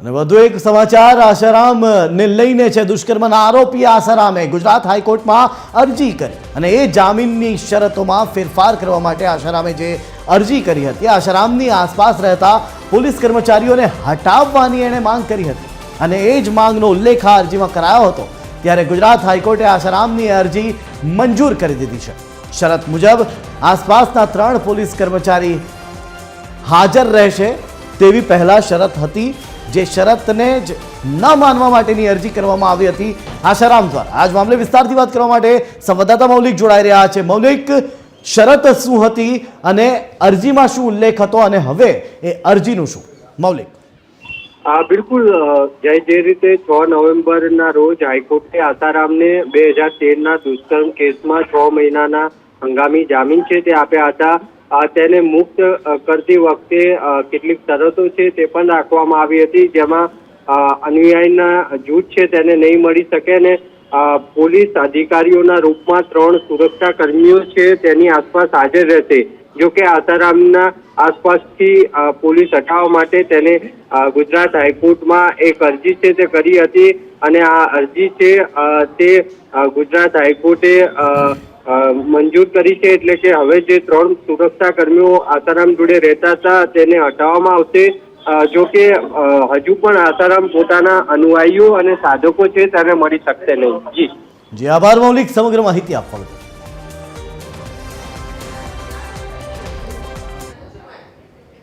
અને વધુ એક સમાચાર આશારામ ને લઈને છે। દુષ્કર્મના આરોપી આશારામે ગુજરાત હાઈકોર્ટમાં અરજી કરી અને એ જામીનની શરતોમાં ફેરફાર કરવા માટે આશારામે જે અરજી કરી હતી, આશારામની આસપાસ રહેતા પોલીસ કર્મચારીઓને હટાવવાની એણે માંગ કરી હતી અને એ જ માંગનો ઉલ્લેખ આ અરજીમાં કરાયો હતો। ત્યારે ગુજરાત હાઈકોર્ટે આશારામની અરજી મંજૂર કરી દીધી છે। શરત મુજબ આસપાસના 3 પોલીસ કર્મચારી હાજર રહેશે તેવી પહેલા શરત હતી, જે શરતને જ ન માનવા માટેની અરજી કરવામાં આવી હતી આશારામ દ્વારા। આજ મામલે વિસ્તારથી વાત કરવા માટે સંવાદદાતા મૌલિક જોડાઈ રહ્યા છે। મૌલિક, શરત શું હતી અને અરજીમાં શું ઉલ્લેખ હતો અને હવે એ અરજીનું શું? મૌલિક। બિલકુલ જય, જે રીતે 6 નવેમ્બરના રોજ હાઈકોર્ટે આશારામને 2013ના દુષ્કર્મ કેસમાં 6 મહિનાના હંગામી જામીન છે તે આપ્યા હતા। તેને મુક્ત કરતી વખતે કેટલીક શરતો છે તે પણ રાખવામાં આવી હતી, જેમાં અન્યાયના જૂથ છે તેને નહીં મળી શકે અને પોલીસ અધિકારીઓના રૂપમાં 3 સુરક્ષા કર્મીઓ છે તેની આસપાસ હાજર રહેશે। જો કે આશારામના આસપાસથી પોલીસ હટાવવા માટે તેને ગુજરાત હાઈકોર્ટમાં એક અરજી છે તે કરી હતી અને આ અરજી છે તે ગુજરાત હાઈકોર્ટે મંજૂર કરી છે। એટલે કે હવે જે 3 સુરક્ષા કર્મીઓ આશારામ જોડે રહેતા હતા તેને હટાવવામાં આવશે। જો કે હજુ પણ આશારામ પોતાના અનુયાયીઓ અને સાધકો છે તેને મળી શકશે નહીં। જી, આભાર મૌલિક સમગ્ર માહિતી આપવા બદલ।